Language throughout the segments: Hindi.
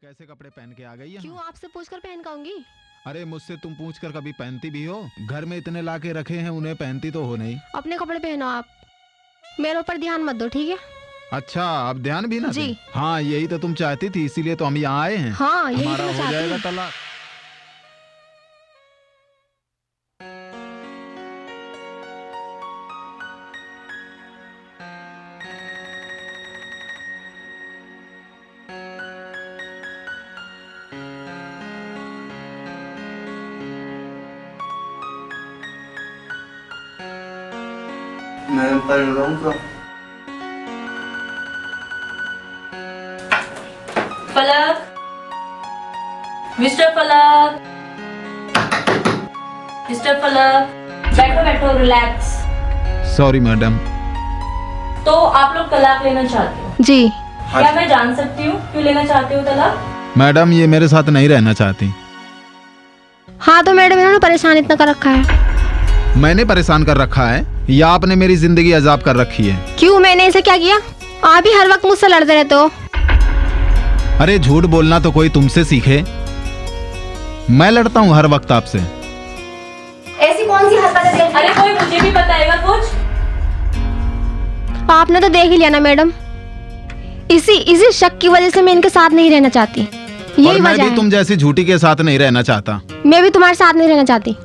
कैसे कपड़े पहन के आ गई है? क्यों आपसे पूछकर पहन के आऊंगी? अरे मुझसे तुम पूछकर कभी पहनती भी हो? घर में इतने ला के रखे हैं, उन्हें पहनती तो हो नहीं। अपने कपड़े पहनो आप, मेरे ऊपर ध्यान मत दो, ठीक है? अच्छा, अब ध्यान भी ना जी। दें? हाँ, यही तो तुम चाहती थी, इसीलिए तो हम यहाँ आए हैं। हाँ, यही हमारा तो हो चाहती जाएगा हूँ। तलाक। मैं पढ़ रहा हूँ तो। फलक, मिस्टर फलक, मिस्टर फलक, बैठो बैठो, रिलैक्स। Sorry madam. तो आप लोग तलाक लेना चाहते हो? जी। क्या मैं जान सकती हूँ क्यों लेना चाहते हो तलाक? मैडम, ये मेरे साथ नहीं रहना चाहती। हाँ तो मैडम, इन्होंने परेशान इतना कर रखा है। मैंने परेशान कर रखा है या आपने मेरी जिंदगी अजाब कर रखी है? क्यों, मैंने ऐसा क्या किया? आप ही हर वक्त मुझसे लड़ते रहते हो। अरे झूठ बोलना तो कोई तुमसे सीखे। मैं लड़ता हूँ हर वक्त आपसे। ऐसी कौन सी हरकतें देख? अरे कोई मुझे भी बताएगा कुछ? आपने तो देख ही लिया ना मैडम, इसी शक की वजह से मैं इनके साथ नहीं रहना चाहती। और यही मैं वजह भी है। तुम जैसी झूठी के साथ नहीं रहना चाहता। मैं भी तुम्हारे साथ नहीं रहना चाहती।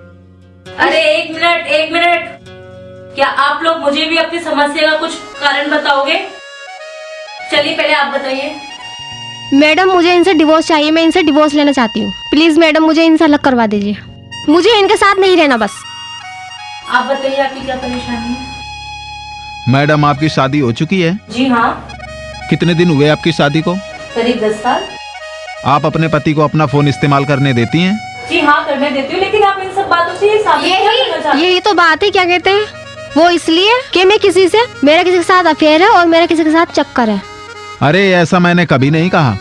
अरे एक मिनट, एक मिनट। क्या आप लोग मुझे भी अपनी समस्या का कुछ कारण बताओगे? चलिए पहले आप बताइए। मैडम, मुझे इनसे डिवोर्स चाहिए, मैं इनसे डिवोर्स लेना चाहती हूँ। प्लीज मैडम, मुझे इनसे अलग करवा दीजिए। मुझे इनके साथ नहीं रहना बस। आप बताइए आपकी क्या परेशानी है? मैडम, आपकी शादी हो चुकी है? जी हाँ, कितने दिन हुए आपकी शादी को? करीब 10 साल। आप अपने पति को अपना फोन इस्तेमाल करने देती हैं? जी हाँ, करने देती हूँ, लेकिन आप इन सब बातों से ये साबित क्या करना चाहते हैं? यही तो बात है, क्या कहते हैं वो, इसलिए कि मैं मेरा किसी के साथ अफेयर है और मेरा किसी के साथ चक्कर है। अरे ऐसा मैंने कभी नहीं कहा।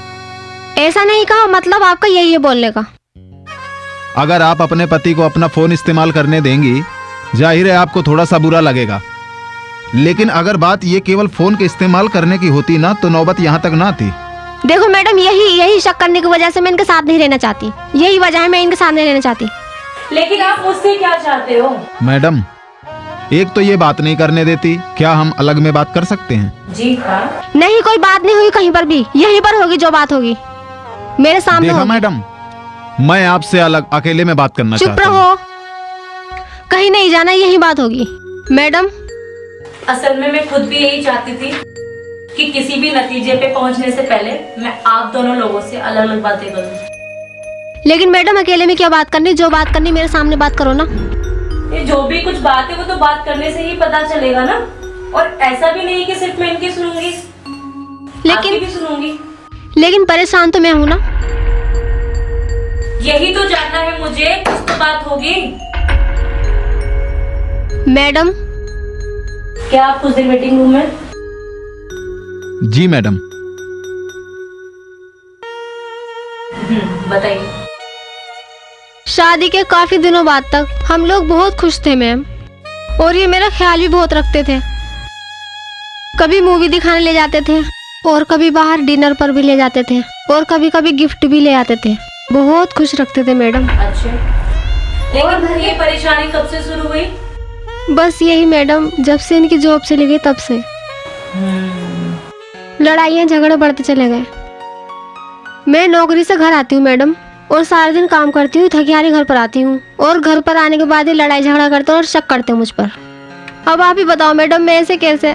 ऐसा नहीं कहा, मतलब आपका यही है बोलने का। अगर आप अपने पति को अपना फोन इस्तेमाल करने देंगी, जाहिर है आपको थोड़ा सा बुरा लगेगा, लेकिन अगर बात ये केवल फोन के इस्तेमाल करने की होती ना तो नौबत यहाँ तक ना आती। देखो मैडम, यही शक करने की वजह से मैं इनके साथ नहीं रहना चाहती। यही वजह है मैं इनके साथ नहीं रहना चाहती। लेकिन आप मुझसे क्या चाहते हो? मैडम, एक तो ये बात नहीं करने देती, क्या हम अलग में बात कर सकते हैं? जी हाँ। नहीं, कोई बात नहीं हुई कहीं पर भी, यहीं पर होगी जो बात होगी, मेरे सामने देखा होगी। मैडम, मैं आपसे अलग अकेले में बात करना चुप चाहता हूँ। रहो, कहीं नहीं जाना, यही बात होगी। मैडम, असल में मैं खुद भी यही चाहती थी कि किसी भी नतीजे पे पहुंचने से पहले मैं आप दोनों लोगों से अलग अलग बातें करूं। लेकिन मैडम अकेले में क्या बात करनी, जो बात करनी मेरे सामने बात करो ना। ये जो भी कुछ बात है वो तो बात करने से ही पता चलेगा ना। और ऐसा भी नहीं कि सिर्फ मैं इनकी सुनूंगी, आपकी भी सुनूंगी। लेकिन परेशान तो मैं हूँ ना। यही तो जानना है मुझे, कुछ तो बात होगी। मैडम, क्या आप कुछ देर मीटिंग रूम में? जी मैडम। बताइए। शादी के काफी दिनों बाद तक हम लोग बहुत खुश थे मैम, और ये मेरा ख्याल भी बहुत रखते थे। कभी मूवी दिखाने ले जाते थे, और कभी बाहर डिनर पर भी ले जाते थे, और कभी कभी गिफ्ट भी ले आते थे। बहुत खुश रखते थे मैडम। अच्छा, लेकिन ये परेशानी कब से शुरू हुई? बस यही मैडम, जब से इनकी जॉब चली गई तब से लड़ाइयाँ झगड़े बढ़ते चले गए। मैं नौकरी से घर आती हूँ मैडम, और सारा दिन काम करती हूँ, थकी हारी घर पर आती हूँ, और घर पर आने के बाद ही लड़ाई झगड़ा करते हैं और शक करते हैं मुझ पर। अब आप ही बताओ मैडम, मैं ऐसे कैसे?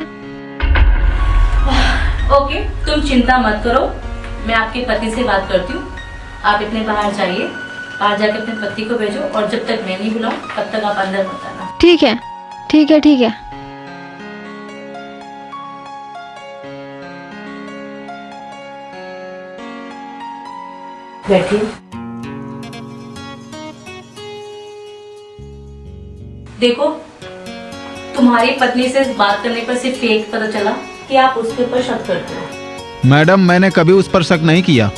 ओके, तुम चिंता मत करो, मैं आपके पति से बात करती हूँ। आप इतने बाहर जाइए, बाहर जाके अपने पति को भेजो, और जब तक मैं नहीं बुलाऊं तब तक आप अंदर मत आना। ठीक है, ठीक है, ठीक है। बैठिए। देखो, तुम्हारी पत्नी से बात करने पर सिर्फ एक पता चला कि आप उसके ऊपर शक करते हो। मैडम, मैंने कभी उस पर शक नहीं किया।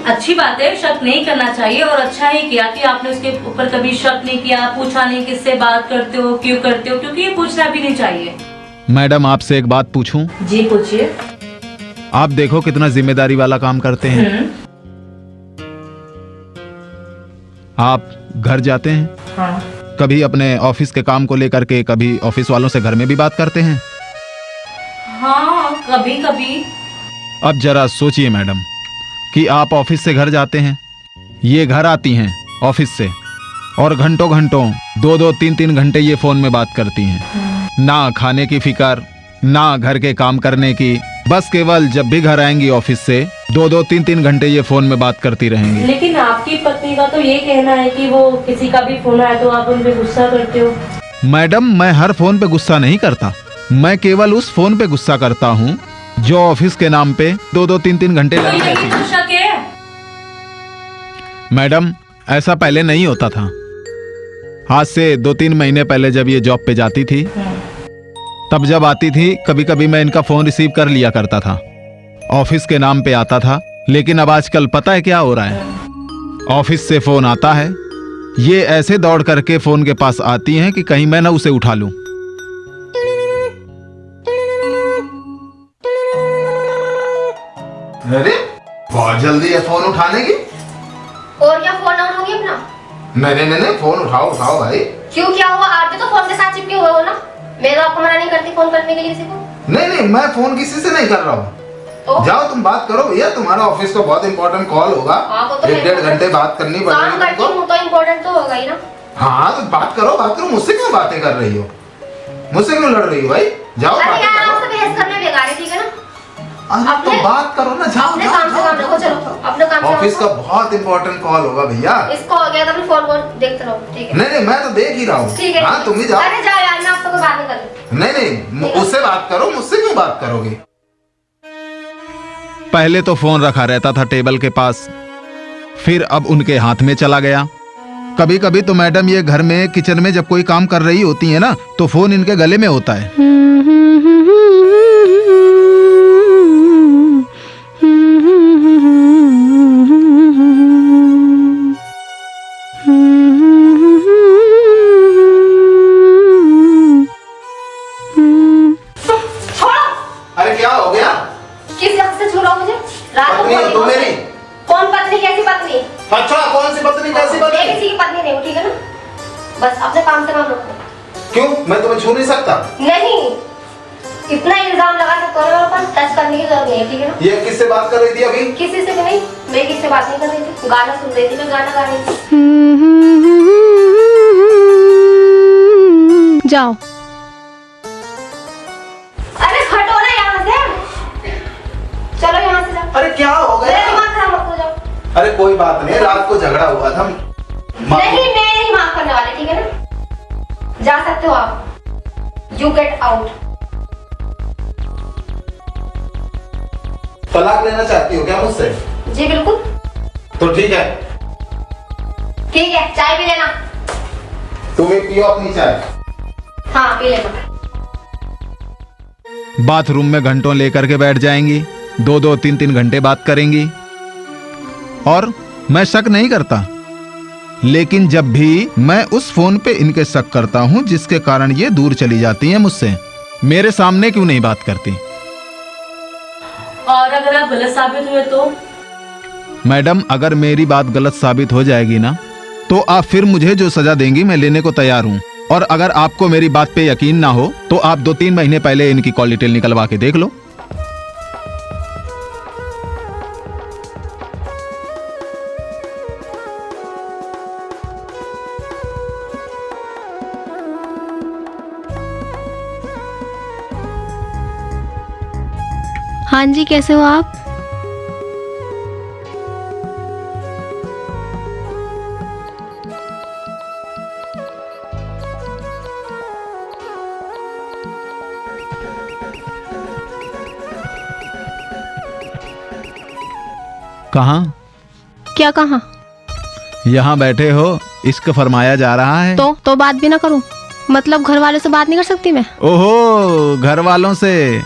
अच्छी बात है, शक नहीं करना चाहिए, और अच्छा ही किया कि आपने उसके ऊपर कभी शक नहीं किया, पूछा नहीं किससे बात करते हो, क्यों करते हो, क्योंकि ये पूछना भी नहीं चाहिए। मैडम, आपसे एक बात पूछूं? जी पूछिए। आप देखो कितना जिम्मेदारी वाला काम करते हैं। आप घर जाते हैं, हाँ कभी अपने ऑफिस के काम को लेकर के, कभी ऑफिस वालों से घर में भी बात करते हैं। हाँ, कभी कभी। अब जरा सोचिए मैडम कि आप ऑफिस से घर जाते हैं, ये घर आती हैं ऑफिस से और घंटों घंटों 2-2, 3-3 घंटे ये फोन में बात करती हैं। ना खाने की फिक्र, ना घर के काम करने की, बस केवल जब भी घर आएंगी ऑफिस से 2-2, 3-3 घंटे ये फोन में बात करती रहेंगी। लेकिन आपकी पत्नी का तो ये कहना है कि वो किसी का भी फोन आए तो आप उन पे गुस्सा करते हो। मैडम मैं हर फोन पे गुस्सा नहीं करता, मैं केवल उस फोन पे गुस्सा करता हूँ जो ऑफिस के नाम पे 2-2, 3-3 घंटे तो लगी यही रहती तो है। शक है। मैडम ऐसा पहले नहीं होता था। आज से 2-3 महीने पहले जब ये जॉब पे जाती थी, तब जब आती थी कभी कभी मैं इनका फोन रिसीव कर लिया करता था, ऑफिस के नाम पे आता था। लेकिन अब आजकल पता है क्या हो रहा है, ऑफिस से फोन आता है, ये ऐसे दौड़ करके फोन के पास आती हैं कि कहीं मैं ना उसे उठा लूं। अरे बहुत जल्दी है फोन उठाने की। और क्या फोन आउट होगी अपना? नहीं, फोन उठाओ उठाओ भाई। क्यों, क्या हुआ? आप भी तो फोन के साथ चिपके हुए हो ना। मैं तो आपको मना नहीं करती फोन करने के लिए किसी को। नहीं, मैं फोन किसी से नहीं कर रहा हूँ। तो जाओ तुम बात करो भैया, तुम्हारा ऑफिस का बहुत इंपॉर्टेंट कॉल होगा, हाँ, वो तो 1-1.5 घंटे बात करनी काम पड़ेगी करती तुमको। हूँ तो इम्पोर्टेंट तो होगा ही ना। हाँ तो बात करो, मुझसे क्यों बातें कर रही हो, मुझसे क्यों लड़ रही हो भाई? जाओ अरे बातें यार, करो। आपसे बहस करना बेकार है, ठीक है ना? अरे तो अपने- बात करो ना, जाओ अपने जाओ, काम से जाओ, काम रखो, जाओ, चलो जाओ। अपने काम से ऑफिस का काम बहुत इंपॉर्टेंट कॉल होगा भैया। रखो। इसको हो गया तो अपने फोन को देखते रहो, ठीक है? नहीं, मैं तो देख ही रहा हूँ। ठीक है, हाँ तुम ही जाओ। अरे जाओ यार, मैं आपसे कोई बात नहीं कर रही। नहीं, उससे बात करो, मुझसे क्यों बात करोगे? पहले तो फोन रखा रहता था टेबल के पास, फिर अब उनके हाथ में चला गया। कभी कभी तो मैडम ये घर में किचन में जब कोई काम कर रही होती है ना, तो फोन इनके गले में होता है। छोड़ो। अरे क्या हो गया? किस हक से छू रहा हो मुझे? रात को पत्नी हो बोली तुम मुझसे। मेरी? कौन पत्नी, कैसी पत्नी? अच्छा कौन सी पत्नी, कैसी मैं पत्नी? किसी की पत्नी नहीं हूँ, ठीक है ना? बस अपने काम से काम रखो। क्यों, मैं तुम्हें छू नहीं सकता? नहीं, इतना इल्जाम लगा सकते हो मेरे ऊपर, टच करने की जरूरत नहीं है, ठीक है ना? ये किससे बात कर रही थी अभी? किसी से भी नहीं, मैं किसी से बात नहीं कर रही थी, गाना सुन रही थी, मैं गाना गा रही थी। जाओ। अरे हटो ना यहाँ से, चलो यहाँ से जाओ। अरे क्या हो मेरा गया? दिमाग खराब मत हो जाओ। अरे कोई बात नहीं, रात को झगड़ा हुआ था। नहीं, मैं नहीं माफ करने वाली, ठीक है ना? जा सकते हो आप, यू गेट आउट। तलाक लेना चाहती हो क्या मुझसे? जी बिल्कुल। तो ठीक है, ठीक है, चाय भी लेना। तुम्हें पियो अपनी चाय। हाँ पी लेना। बाथरूम में घंटों लेकर के बैठ जाएंगी, 2-2, 3-3 घंटे बात करेंगी। और मैं शक नहीं करता, लेकिन जब भी मैं उस फोन पे इनके शक करता हूं जिसके कारण ये दूर चली जाती हैं मुझसे, मेरे सामने क्यों नहीं बात करती? और अगर आप गलत साबित हुए तो? मैडम अगर मेरी बात गलत साबित हो जाएगी ना, तो आप फिर मुझे जो सजा देंगी मैं लेने को तैयार हूं। और अगर आपको मेरी बात पे यकीन ना हो तो आप 2-3 महीने पहले इनकी कॉल डिटेल निकलवा के देख लो। हाँ जी, कैसे हो आप? कहाँ? क्या कहा? यहाँ बैठे हो, इश्क फरमाया जा रहा है। तो बात भी ना करूं? मतलब घर वालों से बात नहीं कर सकती मैं? ओहो, घर वालों से?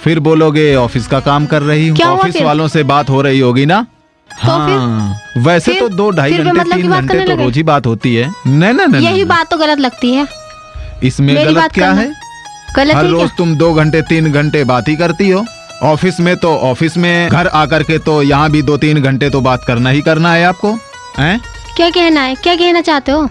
फिर बोलोगे ऑफिस का काम कर रही हूँ। क्या हुआ ऑफिस फिर? वालों से बात हो रही होगी ना? तो हाँ, वैसे फिर? तो 2-2.5 फिर घंटे मतलब की 3 बात घंटे करने तो लगे? रोज ही बात होती है। नहीं, यही बात तो गलत लगती है। इसमें मेरी गलत बात क्या करना है? गलत हर है रोज क्या? तुम 2 घंटे 3 घंटे बात ही करती हो। ऑफिस में तो ऑफिस में, घर आकर के तो यहाँ भी 2-3 घंटे तो बात करना ही करना है आपको, हैं? क्या कहना है, क्या कहना चाहते हो?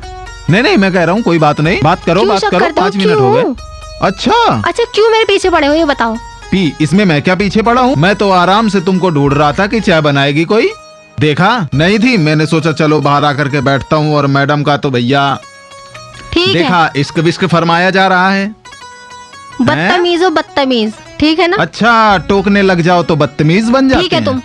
नहीं नहीं, मैं कह रहा हूँ कोई बात नहीं, बात करो क्यों बात शक करो, करते हो? 5 मिनट हो गए। क्यों? अच्छा अच्छा क्यों मेरे पीछे पड़े हो ये बताओ? पी, इसमें मैं क्या पीछे पड़ा हूँ? मैं तो आराम से तुमको ढूंढ रहा था कि चाय बनाएगी कोई, देखा नहीं थी, मैंने सोचा चलो बाहर आकर के बैठता हूँ, और मैडम का तो भैया ठीक है, देखा इश्क विश्क फरमाया जा रहा है। बदतमीज हो बदतमीज, ठीक है ना? अच्छा, टोकने लग जाओ तो बदतमीज बन जाते ठीक है, हैं।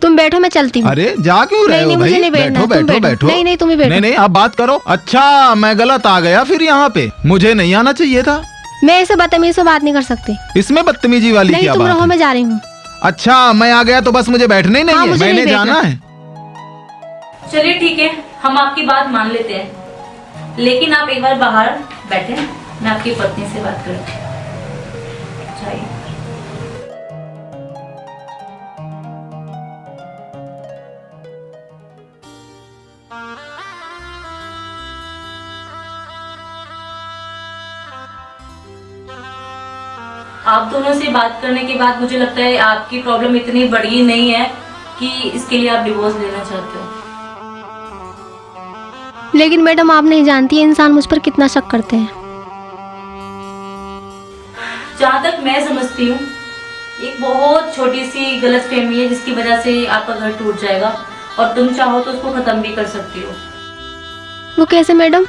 तुम बैठो, मैं चलती हूँ। अरे जा क्यों रहे नहीं, हो नहीं, भाई? मुझे नहीं बैठना, बैठो तुम बैठो बैठो। बैठो। नहीं, नहीं, तुम ही बैठो। नहीं नहीं, आप बात करो। अच्छा, मैं गलत आ गया फिर यहाँ पे, मुझे नहीं आना चाहिए था। मैं ऐसे बदतमीज से बात नहीं कर सकती। इसमें बदतमीजी वाली नहीं क्या तुम बात रहो, है? मैं जा रही हूँ। अच्छा, मैं आ गया तो बस मुझे बैठना ही नहीं हाँ, है, मुझे मैंने नहीं जाना बैठना। है। चलिए ठीक है, हम आपकी बात मान लेते हैं, लेकिन आप एक बार बाहर बैठे, मैं आपकी पत्नी से बात करती हूँ। जाइए। आप दोनों से बात करने के बाद मुझे लगता है आपकी प्रॉब्लम इतनी बड़ी नहीं है कि इसके लिए आप डिवोर्स लेना चाहते हो। लेकिन मैडम आप नहीं जानती इंसान मुझ पर कितना शक करते हैं। जहाँ तक मैं समझती हूँ, एक बहुत छोटी सी गलतफहमी है जिसकी वजह से आपका घर टूट जाएगा, और तुम चाहो तो उसको खत्म भी कर सकती हो। वो कैसे मैडम?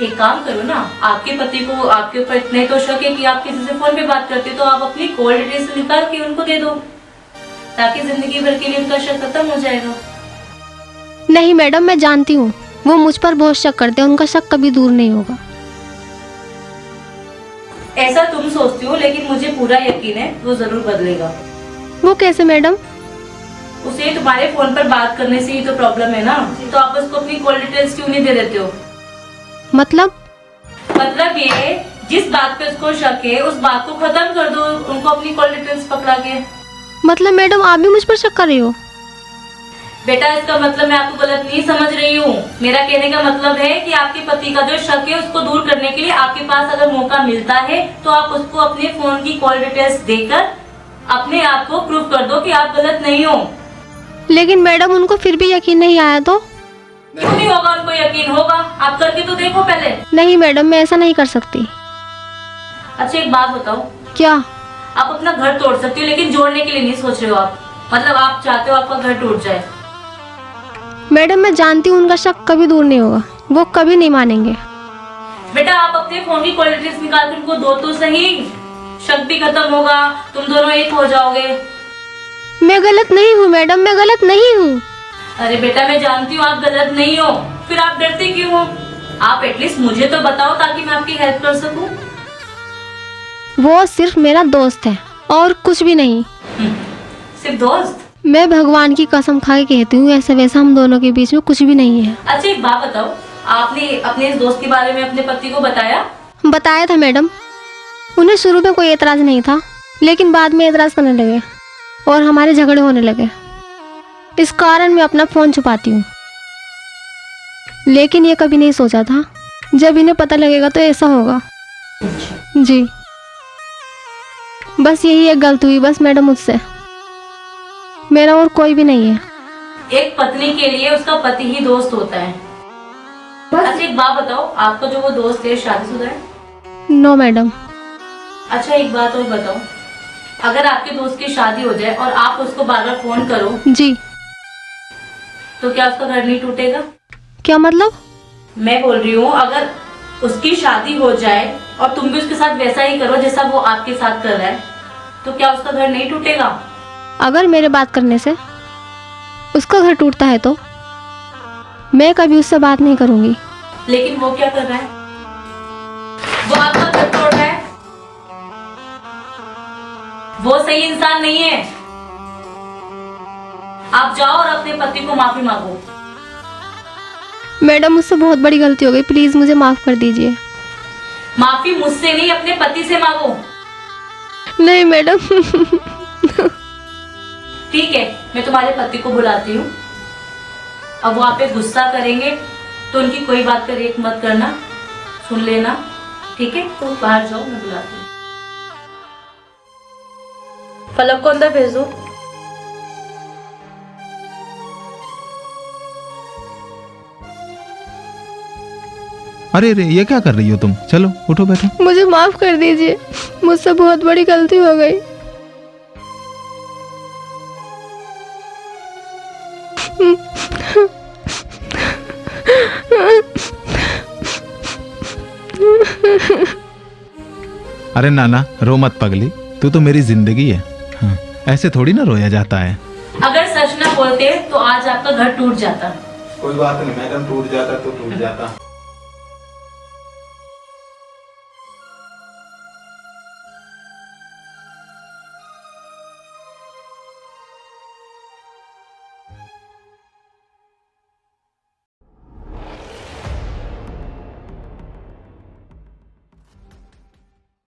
एक काम करो ना, आपके पति को आपके ऊपर इतने तो शक है कि आप किसी से फोन पे बात करते हो, तो आप अपनी कॉल डिटेल्स निकाल के उनको दे दो, ताकि जिंदगी भर के लिए उनका शक खत्म हो जाएगा। नहीं मैडम, मैं जानती हूँ वो मुझ पर बहुत शक करते हैं, उनका शक कभी दूर नहीं होगा। ऐसा तुम सोचती हो, लेकिन मुझे पूरा यकीन है वो जरूर बदलेगा। वो कैसे मैडम? उसे तुम्हारे फोन पर बात करने से ही तो प्रॉब्लम है ना, तो आप उसको अपनी कॉल डिटेल्स क्यों नहीं दे देते हो? मतलब ये, जिस बात पे उसको शक है उस बात को खत्म कर दो, उनको अपनी कॉल डिटेल्स पकड़ा के। मतलब मैडम आप भी मुझ पर शक कर रही हो? बेटा, इसका मतलब मैं आपको गलत नहीं समझ रही हूँ। मेरा कहने का मतलब है कि आपके पति का जो शक है उसको दूर करने के लिए आपके पास अगर मौका मिलता है तो आप उसको अपने फोन की कॉल डिटेल्स देकर अपने आप को प्रूव कर दो कि आप गलत नहीं हो। लेकिन मैडम उनको फिर भी यकीन नहीं आया तो? क्यों नहीं होगा? उनको यकीन होगा, आप करके तो देखो पहले। नहीं मैडम, मैं ऐसा नहीं कर सकती। अच्छा एक बात बताओ, क्या? आप अपना घर तोड़ सकती हो, लेकिन जोड़ने के लिए नहीं सोच रहे हो आप? मतलब आप चाहते हो आपका घर टूट जाए? मैडम मैं जानती हूँ उनका शक कभी दूर नहीं होगा, वो कभी नहीं मानेंगे। बेटा, आप अपने फोन की कॉल डिटेल्स निकाल कर उनको दो तो सही, शक भी खत्म होगा, तुम दोनों एक हो जाओगे। मैं गलत नहीं हूँ मैडम, मैं गलत नहीं हूँ। अरे बेटा, मैं जानती हूँ आप गलत नहीं हो, फिर आप डरते क्यों हो? आप एटलीस्ट मुझे तो बताओ ताकि मैं आपकी हेल्प कर सकूं। वो सिर्फ मेरा दोस्त है और कुछ भी नहीं। सिर्फ दोस्त? मैं भगवान की कसम खा के कहती हूँ, ऐसा वैसा हम दोनों के बीच में कुछ भी नहीं है। अच्छा एक बात बताओ, आपने अपने इस दोस्त के बारे में अपने पति को बताया? बताया था मैडम, उन्हें शुरू में कोई एतराज नहीं था, लेकिन बाद में एतराज करने लगे और हमारे झगड़े होने लगे। इस कारण मैं अपना फोन छुपाती हूँ। लेकिन ये कभी नहीं सोचा था जब इन्हें पता लगेगा तो ऐसा होगा। जी, बस यही एक गलती हुई बस मैडम मुझसे, मेरा और कोई भी नहीं है। एक पत्नी के लिए उसका पति ही दोस्त होता है। अच्छा एक बात बताओ, आपका जो वो दोस्त है शादीशुदा है? No madam. अच्छा एक बात और बताओ, अगर आपके दोस्त की शादी हो जाए और आप उसको बार बार फोन करो जी, तो क्या उसका घर नहीं टूटेगा? क्या मतलब? मैं बोल रही हूँ, अगर उसकी शादी हो जाए और तुम भी उसके साथ वैसा ही करो जैसा वो आपके साथ कर रहा है, तो क्या उसका घर नहीं टूटेगा? अगर मेरे बात करने से उसका घर टूटता है तो मैं कभी उससे बात नहीं करूंगी। लेकिन वो क्या कर रहा है? वो आपका घर तोड़ रहा है, वो सही इंसान नहीं है। आप जाओ और अपने पति को माफी मांगो। मैडम मुझसे बहुत बड़ी गलती हो गई, प्लीज मुझे माफ कर दीजिए। माफी मुझसे नहीं, अपने पति से मांगो। नहीं मैडम। ठीक है, मैं तुम्हारे पति को बुलाती हूँ। अब वो आप पे गुस्सा करेंगे तो उनकी कोई बात पे रिएक्ट मत करना, सुन लेना, ठीक है? तो बाहर जाओ, मैं बुलाती हूँ। फलक को अंदर भेज दो। अरे रे, ये क्या कर रही हो तुम? चलो उठो बैठो। मुझे माफ कर दीजिए, मुझसे बहुत बड़ी गलती हो गई। अरे नाना, रो मत पगली, तू तो मेरी जिंदगी है। हाँ, ऐसे थोड़ी ना रोया जाता है। अगर सच ना बोलते तो आज आपका घर टूट जाता। कोई बात नहीं मैडम, टूट जाता तो टूट जाता।